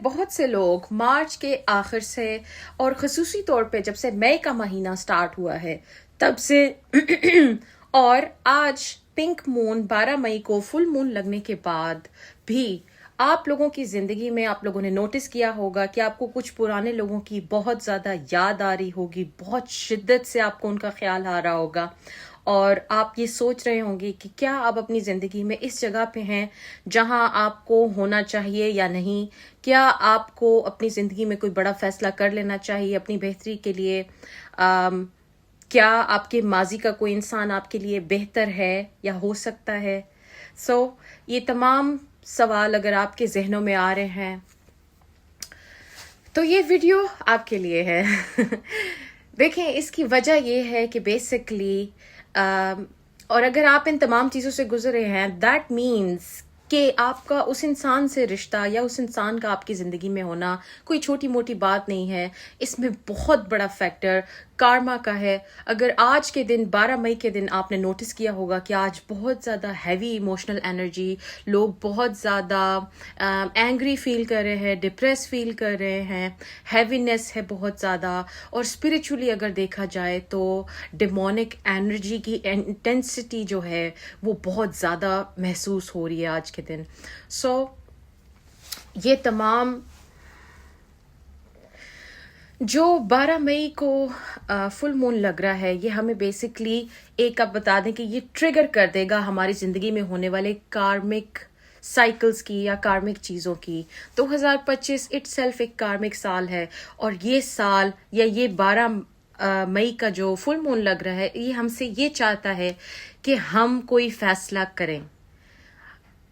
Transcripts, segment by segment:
بہت سے لوگ مارچ کے آخر سے اور خصوصی طور پہ جب سے مئی کا مہینہ سٹارٹ ہوا ہے تب سے اور آج پنک مون 12 مئی کو فل مون لگنے کے بعد بھی آپ لوگوں کی زندگی میں آپ لوگوں نے نوٹس کیا ہوگا کہ آپ کو کچھ پرانے لوگوں کی بہت زیادہ یاد آ رہی ہوگی، بہت شدت سے آپ کو ان کا خیال آ رہا ہوگا، اور آپ یہ سوچ رہے ہوں گے کہ کیا آپ اپنی زندگی میں اس جگہ پہ ہیں جہاں آپ کو ہونا چاہیے یا نہیں، کیا آپ کو اپنی زندگی میں کوئی بڑا فیصلہ کر لینا چاہیے اپنی بہتری کے لیے، کیا آپ کے ماضی کا کوئی انسان آپ کے لیے بہتر ہے یا ہو سکتا ہے. یہ تمام سوال اگر آپ کے ذہنوں میں آ رہے ہیں تو یہ ویڈیو آپ کے لیے ہے. دیکھیں، اس کی وجہ یہ ہے کہ بیسکلی اور اگر آپ ان تمام چیزوں سے گزرے ہیں دیٹ مینس کہ آپ کا اس انسان سے رشتہ یا اس انسان کا آپ کی زندگی میں ہونا کوئی چھوٹی موٹی بات نہیں ہے. اس میں بہت بڑا فیکٹر کارما کا ہے. اگر آج کے دن 12 مئی کے دن آپ نے نوٹس کیا ہوگا کہ آج بہت زیادہ ہیوی ایموشنل انرجی، لوگ بہت زیادہ اینگری فیل کر رہے ہیں، ڈپریس فیل کر رہے ہیں، ہیوینس ہے بہت زیادہ، اور اسپریچولی اگر دیکھا جائے تو ڈیمونک انرجی کی انٹینسٹی جو ہے وہ بہت زیادہ محسوس ہو رہی ہے آج کے دن. یہ تمام جو 12 مئی کو فل مون لگ رہا ہے یہ ہمیں بیسکلی ایک آپ بتا دیں کہ یہ ٹریگر کر دے گا ہماری زندگی میں ہونے والے کارمک سائیکلز کی یا کارمک چیزوں کی. 2025 اٹ سیلف ایک کارمک سال ہے، اور یہ سال یا یہ 12 مئی کا جو فل مون لگ رہا ہے یہ ہم سے یہ چاہتا ہے کہ ہم کوئی فیصلہ کریں.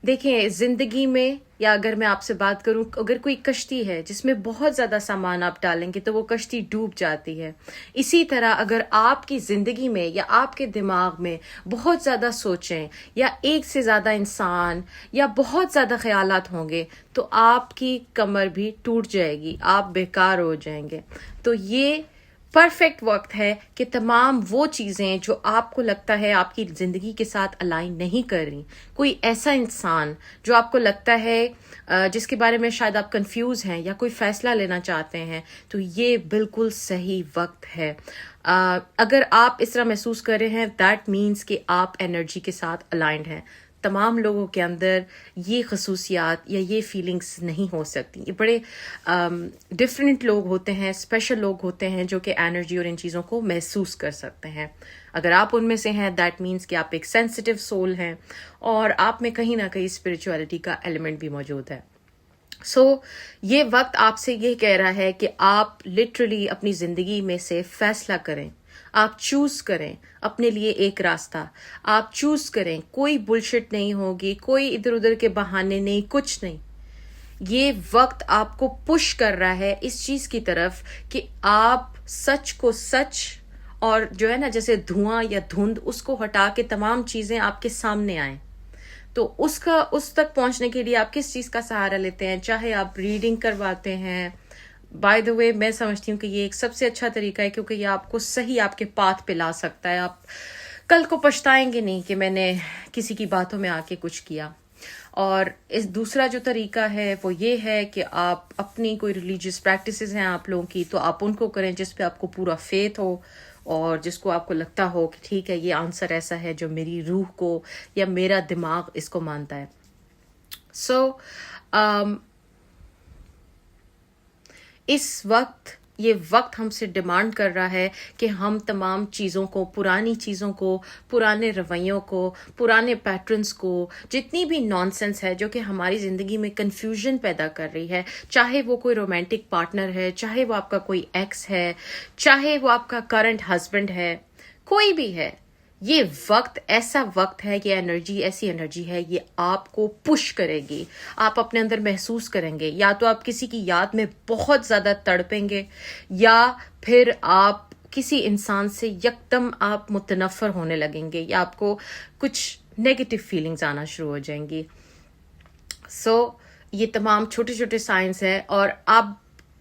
دیکھیں، زندگی میں یا اگر میں آپ سے بات کروں، اگر کوئی کشتی ہے جس میں بہت زیادہ سامان آپ ڈالیں گے تو وہ کشتی ڈوب جاتی ہے. اسی طرح اگر آپ کی زندگی میں یا آپ کے دماغ میں بہت زیادہ سوچیں یا ایک سے زیادہ انسان یا بہت زیادہ خیالات ہوں گے تو آپ کی کمر بھی ٹوٹ جائے گی، آپ بیکار ہو جائیں گے. تو یہ پرفیکٹ وقت ہے کہ تمام وہ چیزیں جو آپ کو لگتا ہے آپ کی زندگی کے ساتھ الائن نہیں کر رہی، کوئی ایسا انسان جو آپ کو لگتا ہے جس کے بارے میں شاید آپ کنفیوز ہیں یا کوئی فیصلہ لینا چاہتے ہیں، تو یہ بالکل صحیح وقت ہے. اگر آپ اس طرح محسوس کر رہے ہیں دیٹ مینس کہ آپ انرجی کے ساتھ الائنڈ ہیں. تمام لوگوں کے اندر یہ خصوصیات یا یہ فیلنگز نہیں ہو سکتی. یہ بڑے ڈفرینٹ لوگ ہوتے ہیں، اسپیشل لوگ ہوتے ہیں جو کہ انرجی اور ان چیزوں کو محسوس کر سکتے ہیں. اگر آپ ان میں سے ہیں دیٹ مینس کہ آپ ایک سینسٹیو سول ہیں اور آپ میں کہیں نہ کہیں اسپرچولیٹی کا ایلیمنٹ بھی موجود ہے. یہ وقت آپ سے یہ کہہ رہا ہے کہ آپ لٹرلی اپنی زندگی میں سے فیصلہ کریں، آپ چوز کریں اپنے لیے ایک راستہ، آپ چوز کریں. کوئی بلشٹ نہیں ہوگی، کوئی ادھر ادھر کے بہانے نہیں، کچھ نہیں. یہ وقت آپ کو پش کر رہا ہے اس چیز کی طرف کہ آپ سچ کو سچ اور جو ہے نا جیسے دھواں یا دھند اس کو ہٹا کے تمام چیزیں آپ کے سامنے آئیں. تو اس تک پہنچنے کے لیے آپ کس چیز کا سہارا لیتے ہیں؟ چاہے آپ ریڈنگ کرواتے ہیں. بائی دا وے میں سمجھتی ہوں کہ یہ ایک سب سے اچھا طریقہ ہے کیونکہ یہ آپ کو صحیح آپ کے پاتھ پہ لا سکتا ہے. آپ کل کو پچھتائیں گے نہیں کہ میں نے کسی کی باتوں میں آ کے کچھ کیا. اور اس دوسرا جو طریقہ ہے وہ یہ ہے کہ آپ اپنی کوئی ریلیجیس پریکٹسز ہیں آپ لوگوں کی تو آپ ان کو کریں جس پہ آپ کو پورا فیتھ ہو اور جس کو آپ کو لگتا ہو کہ ٹھیک ہے یہ آنسر ایسا ہے جو میری روح کو یا میرا دماغ اس کو مانتا ہے. اس وقت یہ وقت ہم سے ڈیمانڈ کر رہا ہے کہ ہم تمام چیزوں کو، پرانی چیزوں کو، پرانے رویوں کو، پرانے پیٹرنز کو، جتنی بھی نان سینس ہے جو کہ ہماری زندگی میں کنفیوژن پیدا کر رہی ہے، چاہے وہ کوئی رومانٹک پارٹنر ہے، چاہے وہ آپ کا کوئی ایکس ہے، چاہے وہ آپ کا کرنٹ ہسبینڈ ہے، کوئی بھی ہے. یہ وقت ایسا وقت ہے، یہ انرجی ایسی انرجی ہے، یہ آپ کو پش کرے گی. آپ اپنے اندر محسوس کریں گے یا تو آپ کسی کی یاد میں بہت زیادہ تڑپیں گے یا پھر آپ کسی انسان سے یکدم آپ متنفر ہونے لگیں گے یا آپ کو کچھ نیگیٹو فیلنگز آنا شروع ہو جائیں گی. یہ تمام چھوٹے چھوٹے سائنس ہے. اور اب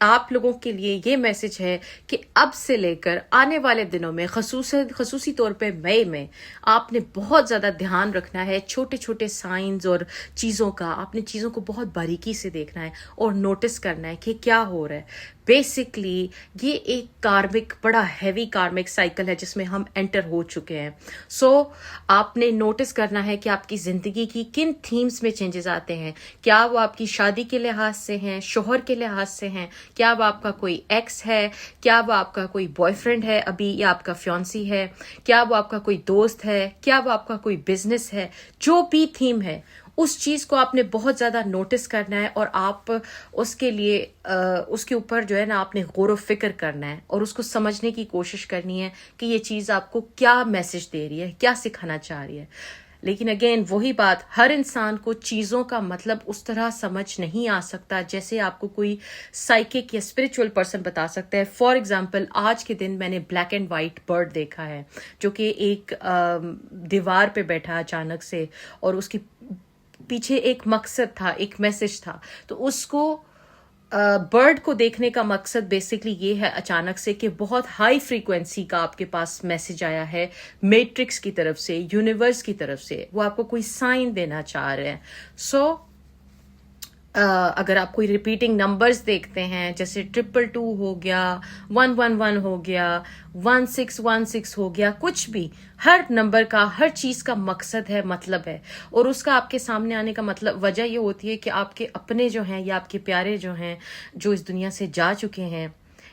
آپ لوگوں کے لیے یہ میسج ہے کہ اب سے لے کر آنے والے دنوں میں خصوصی طور پہ مئی میں آپ نے بہت زیادہ دھیان رکھنا ہے چھوٹے چھوٹے سائنز اور چیزوں کا. آپ نے چیزوں کو بہت باریکی سے دیکھنا ہے اور نوٹس کرنا ہے کہ کیا ہو رہا ہے. بیسکلی یہ ایک کارمک بڑا ہیوی کارمک سائیکل ہے جس میں ہم انٹر ہو چکے ہیں. سو آپ نے نوٹس کرنا ہے کہ آپ کی زندگی کی کن تھیمز میں چینجز آتے ہیں. کیا وہ آپ کی شادی کے لحاظ سے ہیں, شوہر کے لحاظ سے ہیں, کیا وہ آپ کا کوئی ایکس ہے, کیا وہ آپ کا کوئی بوائے فرینڈ ہے ابھی یا آپ کا فیونسی ہے, کیا وہ آپ کا کوئی دوست ہے, کیا وہ آپ کا کوئی بزنس ہے. جو بھی تھیم ہے اس چیز کو آپ نے بہت زیادہ نوٹس کرنا ہے اور آپ اس کے لیے اس کے اوپر جو ہے نا آپ نے غور و فکر کرنا ہے اور اس کو سمجھنے کی کوشش کرنی ہے کہ یہ چیز آپ کو کیا میسج دے رہی ہے, کیا سکھانا چاہ رہی ہے. لیکن اگین وہی بات, ہر انسان کو چیزوں کا مطلب اس طرح سمجھ نہیں آ سکتا جیسے آپ کو کوئی سائیکک یا اسپرچل پرسن بتا سکتا ہے. فار ایگزامپل آج کے دن میں نے بلیک اینڈ وائٹ برڈ دیکھا ہے جو کہ ایک دیوار پہ بیٹھا اچانک سے, اور اس کی پیچھے ایک مقصد تھا, ایک میسج تھا. تو اس کو برڈ کو دیکھنے کا مقصد بیسکلی یہ ہے اچانک سے کہ بہت ہائی فریکوینسی کا آپ کے پاس میسج آیا ہے میٹرکس کی طرف سے, یونیورس کی طرف سے. وہ آپ کو کوئی سائن دینا چاہ رہے ہیں. سو اگر آپ کوئی ریپیٹنگ نمبرز دیکھتے ہیں جیسے 222 ہو گیا, 111 ہو گیا, 1616 ہو گیا, کچھ بھی, ہر نمبر کا, ہر چیز کا مقصد ہے, مطلب ہے. اور اس کا آپ کے سامنے آنے کا مطلب وجہ یہ ہوتی ہے کہ آپ کے اپنے جو ہیں یا آپ کے پیارے جو ہیں جو اس دنیا سے جا چکے ہیں,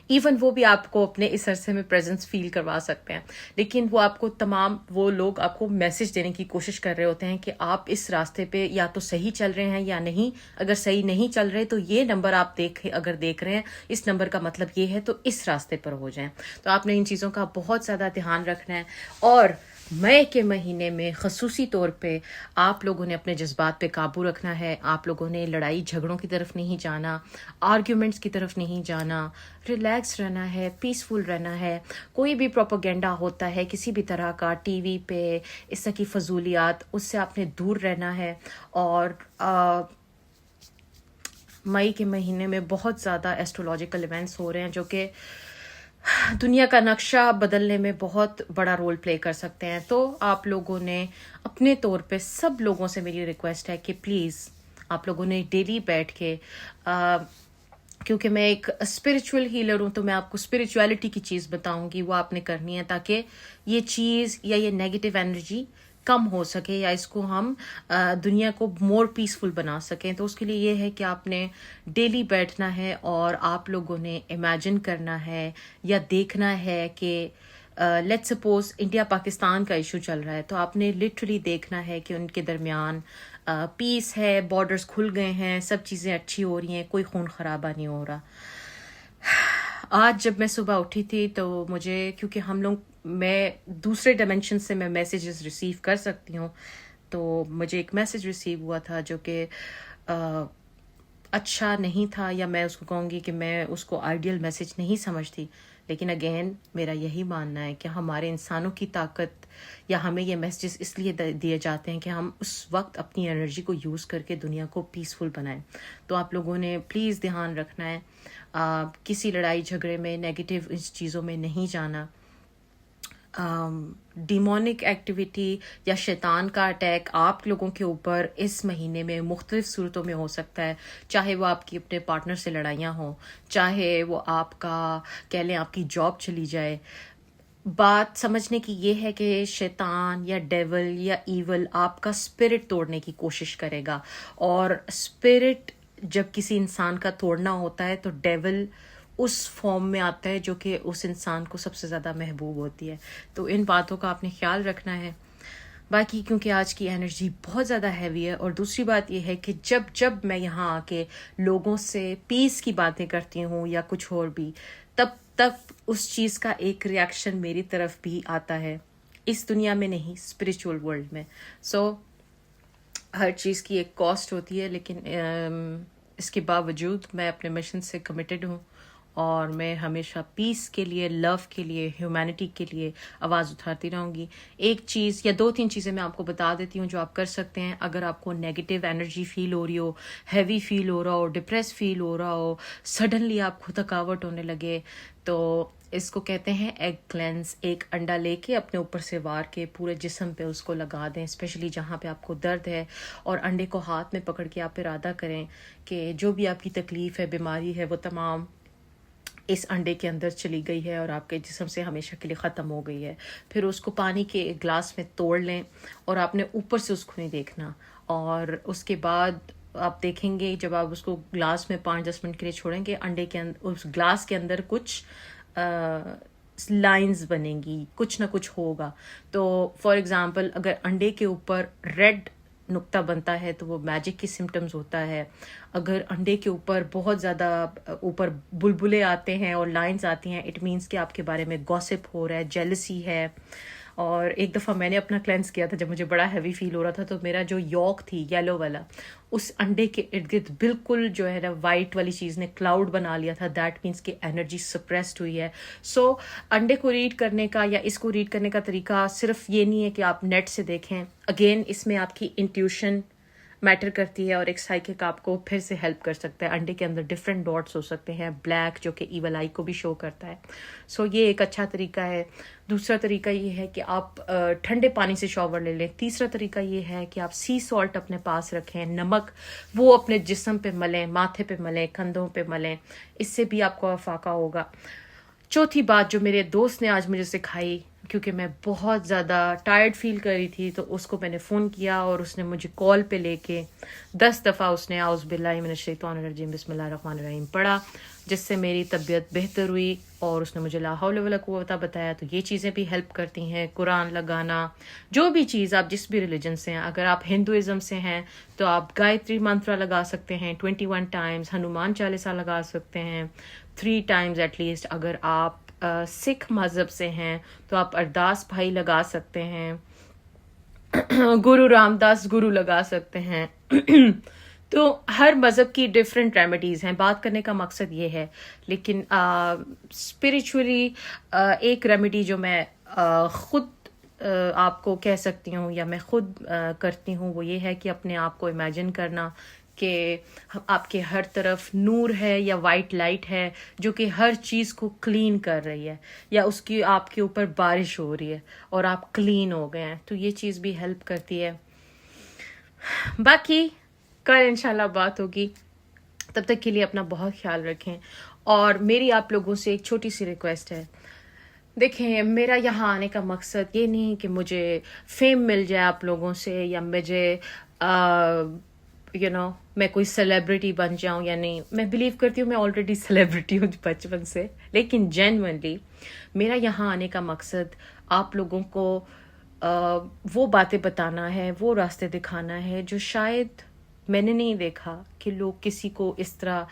ایون وہ بھی آپ کو اپنے اس عرصے میں پریزنس فیل کروا سکتے ہیں. لیکن وہ آپ کو تمام وہ لوگ آپ کو میسج دینے کی کوشش کر رہے ہوتے ہیں کہ آپ اس راستے پہ یا تو صحیح چل رہے ہیں یا نہیں. اگر صحیح نہیں چل رہے تو یہ نمبر آپ اگر دیکھ رہے ہیں, اس نمبر کا مطلب یہ ہے, تو اس راستے پر ہو جائیں. تو آپ نے ان چیزوں کا بہت زیادہ دھیان رکھنا ہے. اور مئی کے مہینے میں خصوصی طور پہ آپ لوگوں نے اپنے جذبات پہ قابو رکھنا ہے. آپ لوگوں نے لڑائی جھگڑوں کی طرف نہیں جانا, آرگیومنٹس کی طرف نہیں جانا, ریلیکس رہنا ہے, پیسفل رہنا ہے. کوئی بھی پروپیگنڈا ہوتا ہے کسی بھی طرح کا ٹی وی پہ, اس طرح کی فضولیات, اس سے آپ نے دور رہنا ہے. اور مئی کے مہینے میں بہت زیادہ ایسٹرولوجیکل ایونٹس ہو رہے ہیں جو کہ دنیا کا نقشہ بدلنے میں بہت بڑا رول پلے کر سکتے ہیں. تو آپ لوگوں نے اپنے طور پہ, سب لوگوں سے میری ریکویسٹ ہے کہ پلیز آپ لوگوں نے ڈیلی بیٹھ کے, کیونکہ میں ایک اسپرچل ہیلر ہوں تو میں آپ کو اسپرچویلٹی کی چیز بتاؤں گی, وہ آپ نے کرنی ہے تاکہ یہ چیز یا یہ نیگیٹو انرجی کم ہو سکے یا اس کو ہم دنیا کو مور پیسفل بنا سکیں. تو اس کے لیے یہ ہے کہ آپ نے ڈیلی بیٹھنا ہے اور آپ لوگوں نے امیجن کرنا ہے یا دیکھنا ہے کہ لیٹ سپوز انڈیا پاکستان کا ایشو چل رہا ہے, تو آپ نے لٹرلی دیکھنا ہے کہ ان کے درمیان پیس ہے, بارڈرز کھل گئے ہیں, سب چیزیں اچھی ہو رہی ہیں, کوئی خون خرابہ نہیں ہو رہا. آج جب میں صبح اٹھی تھی تو مجھے, کیونکہ ہم لوگ, میں دوسرے ڈائمینشن سے میں میسیجز ریسیو کر سکتی ہوں, تو مجھے ایک میسیج ریسیو ہوا تھا جو کہ اچھا نہیں تھا, یا میں اس کو کہوں گی کہ میں اس کو آئیڈیل میسیج نہیں سمجھتی. لیکن اگین میرا یہی ماننا ہے کہ ہمارے انسانوں کی طاقت, یا ہمیں یہ میسیجز اس لیے دیے جاتے ہیں کہ ہم اس وقت اپنی انرجی کو یوز کر کے دنیا کو پیسفل بنائیں. تو آپ لوگوں نے پلیز دھیان رکھنا ہے, کسی لڑائی جھگڑے میں, نیگیٹو اس چیزوں میں نہیں جانا. ڈیمونک ایکٹیویٹی یا شیطان کا اٹیک آپ لوگوں کے اوپر اس مہینے میں مختلف صورتوں میں ہو سکتا ہے, چاہے وہ آپ کی اپنے پارٹنر سے لڑائیاں ہوں, چاہے وہ آپ کا کہہ لیں آپ کی جاب چلی جائے. بات سمجھنے کی یہ ہے کہ شیطان یا ڈیول یا ایول آپ کا اسپرٹ توڑنے کی کوشش کرے گا, اور اسپرٹ جب کسی انسان کا توڑنا ہوتا ہے تو ڈیول اس فارم میں آتا ہے جو کہ اس انسان کو سب سے زیادہ محبوب ہوتی ہے. تو ان باتوں کا آپ نے خیال رکھنا ہے. باقی کیونکہ آج کی انرجی بہت زیادہ ہیوی ہے, اور دوسری بات یہ ہے کہ جب میں یہاں آ کے لوگوں سے پیس کی باتیں کرتی ہوں یا کچھ اور بھی, تب اس چیز کا ایک ری ایکشن میری طرف بھی آتا ہے, اس دنیا میں نہیں, اسپرچل ورلڈ میں. سو ہر چیز کی ایک کاسٹ ہوتی ہے, لیکن اس کے باوجود میں اپنے مشن سے کمیٹڈ ہوں, اور میں ہمیشہ پیس کے لیے، لو کے لیے، ہیومینٹی کے لیے آواز اٹھاتی رہوں گی. ایک چیز یا 2-3 چیزیں میں آپ کو بتا دیتی ہوں جو آپ کر سکتے ہیں اگر آپ کو نیگیٹو انرجی فیل ہو رہی ہو، ہیوی فیل ہو رہا ہو، ڈپریس فیل ہو رہا ہو، سڈنلی آپ کو تھکاوٹ ہونے لگے. تو اس کو کہتے ہیں ایگ کلینز. ایک انڈا لے کے اپنے اوپر سے وار کے پورے جسم پہ اس کو لگا دیں، اسپیشلی جہاں پہ آپ کو درد ہے، اور انڈے کو ہاتھ میں پکڑ کے آپ ارادہ کریں کہ جو بھی آپ کی تکلیف ہے، بیماری ہے، وہ تمام اس انڈے کے اندر چلی گئی ہے اور آپ کے جسم سے ہمیشہ کے لیے ختم ہو گئی ہے. پھر اس کو پانی کے ایک گلاس میں توڑ لیں اور آپ نے اوپر سے اس کو نہیں دیکھنا. اور اس کے بعد آپ دیکھیں گے جب آپ اس کو گلاس میں 5-10 منٹ کے لیے چھوڑیں گے، انڈے کے اندر، اس گلاس کے اندر کچھ لائنز بنیں گی، کچھ نہ کچھ ہوگا. تو فار ایگزامپل اگر انڈے کے اوپر ریڈ نقطہ بنتا ہے تو وہ میجک کی سمٹمز ہوتا ہے. اگر انڈے کے اوپر بہت زیادہ اوپر بلبلے آتے ہیں اور لائنز آتی ہیں، اٹ مینس کہ آپ کے بارے میں گوسپ ہو رہا ہے، جیلسی ہے. اور ایک دفعہ میں نے اپنا کلینس کیا تھا جب مجھے بڑا ہیوی فیل ہو رہا تھا، تو میرا جو یوک تھی یلو والا، اس انڈے کے ارد گرد بالکل جو ہے نا وائٹ والی چیز نے کلاؤڈ بنا لیا تھا. دیٹ مینس کہ انرجی سپریسڈ ہوئی ہے. سو انڈے کو ریڈ کرنے کا یا اس کو ریڈ کرنے کا طریقہ صرف یہ نہیں ہے کہ آپ نیٹ سے دیکھیں. اگین اس میں آپ کی انٹیوشن میٹر کرتی ہے، اور ایک سائیکک آپ کو پھر سے ہیلپ کر سکتا ہے. انڈے کے اندر ڈفرینٹ ڈاٹس ہو سکتے ہیں، بلیک جو کہ ایول آئی کو بھی شو کرتا ہے. سو یہ ایک اچھا طریقہ ہے. دوسرا طریقہ یہ ہے کہ آپ ٹھنڈے پانی سے شاور لے لیں. تیسرا طریقہ یہ ہے کہ آپ سی سالٹ اپنے پاس رکھیں، نمک، وہ اپنے جسم پہ ملیں، ماتھے پہ ملیں، کندھوں پہ ملیں. اس سے بھی آپ کو افاقہ ہوگا. چوتھی بات جو میرے دوست نے آج مجھے سکھائی، کیونکہ میں بہت زیادہ ٹائرڈ فیل کر رہی تھی، تو اس کو میں نے فون کیا اور اس نے مجھے کال پہ لے کے 10 دفعہ اس نے اعوذ باللہ من الشیطان الرجیم بسم اللہ الرحمن الرحیم پڑھا، جس سے میری طبیعت بہتر ہوئی. اور اس نے مجھے لا حول ولا قوت بتایا. تو یہ چیزیں بھی ہیلپ کرتی ہیں. قرآن لگانا، جو بھی چیز آپ جس بھی ریلیجن سے ہیں، اگر آپ ہندوازم سے ہیں تو آپ گایتری منترا لگا سکتے ہیں 21 ٹائمز، ہنومان چالیسا لگا سکتے ہیں 3 ٹائمز ایٹ لیسٹ. اگر آپ سکھ مذہب سے ہیں تو آپ ارداس بھائی لگا سکتے ہیں، گرو رام داس گرو لگا سکتے ہیں. تو ہر مذہب کی ڈفرینٹ ریمیڈیز ہیں. بات کرنے کا مقصد یہ ہے. لیکن اسپریچولی ایک ریمیڈی جو میں خود آپ کو کہہ سکتی ہوں یا میں خود کرتی ہوں، وہ یہ ہے کہ اپنے آپ کو امیجن کرنا کہ آپ کے ہر طرف نور ہے یا وائٹ لائٹ ہے جو کہ ہر چیز کو کلین کر رہی ہے، یا اس کی آپ کے اوپر بارش ہو رہی ہے اور آپ کلین ہو گئے ہیں. تو یہ چیز بھی ہیلپ کرتی ہے. باقی کل انشاءاللہ بات ہوگی. تب تک کے لیے اپنا بہت خیال رکھیں. اور میری آپ لوگوں سے ایک چھوٹی سی ریکویسٹ ہے. دیکھیں، میرا یہاں آنے کا مقصد یہ نہیں کہ مجھے فیم مل جائے آپ لوگوں سے، یا مجھے میں کوئی سیلیبریٹی بن جاؤں یا نہیں. میں بلیو کرتی ہوں میں آلریڈی سیلیبریٹی ہوں بچپن سے. لیکن جینوئنلی میرا یہاں آنے کا مقصد آپ لوگوں کو وہ باتیں بتانا ہے، وہ راستے دکھانا ہے جو شاید میں نے نہیں دیکھا کہ لوگ کسی کو اس طرح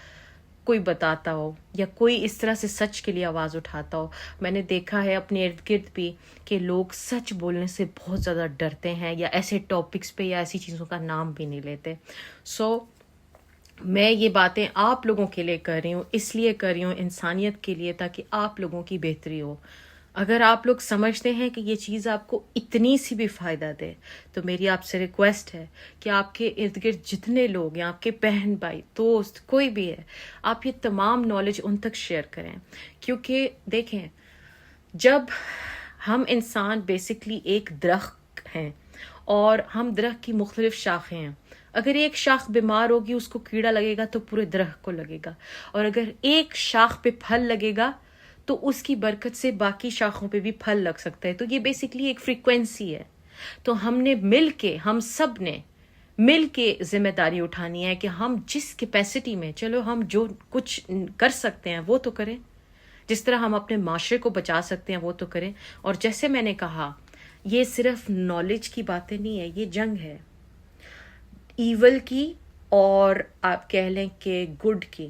کوئی بتاتا ہو یا کوئی اس طرح سے سچ کے لیے آواز اٹھاتا ہو. میں نے دیکھا ہے اپنے ارد گرد بھی کہ لوگ سچ بولنے سے بہت زیادہ ڈرتے ہیں، یا ایسے ٹاپکس پہ یا ایسی چیزوں کا نام بھی نہیں لیتے. سو میں یہ باتیں آپ لوگوں کے لیے کر رہی ہوں، اس لیے کر رہی ہوں انسانیت کے لیے، تاکہ آپ لوگوں کی بہتری ہو. اگر آپ لوگ سمجھتے ہیں کہ یہ چیز آپ کو اتنی سی بھی فائدہ دے، تو میری آپ سے ریکویسٹ ہے کہ آپ کے ارد گرد جتنے لوگ ہیں، آپ کے بہن بھائی دوست کوئی بھی ہے، آپ یہ تمام نالج ان تک شیئر کریں. کیونکہ دیکھیں، جب ہم انسان بیسکلی ایک درخت ہیں اور ہم درخت کی مختلف شاخیں ہیں. اگر ایک شاخ بیمار ہوگی، اس کو کیڑا لگے گا تو پورے درخت کو لگے گا. اور اگر ایک شاخ پہ پھل لگے گا تو اس کی برکت سے باقی شاخوں پہ بھی پھل لگ سکتا ہے. تو یہ بیسکلی ایک فریکوینسی ہے. تو ہم نے ہم سب نے مل کے ذمہ داری اٹھانی ہے کہ ہم جس کیپیسٹی میں، چلو ہم جو کچھ کر سکتے ہیں وہ تو کریں. جس طرح ہم اپنے معاشرے کو بچا سکتے ہیں وہ تو کریں. اور جیسے میں نے کہا، یہ صرف نالج کی باتیں نہیں ہے، یہ جنگ ہے ایول کی اور آپ کہہ لیں کہ گڈ کی.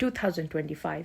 2025।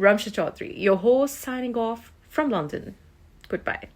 Ramsha Chaudhary, your host, signing off from London. Goodbye.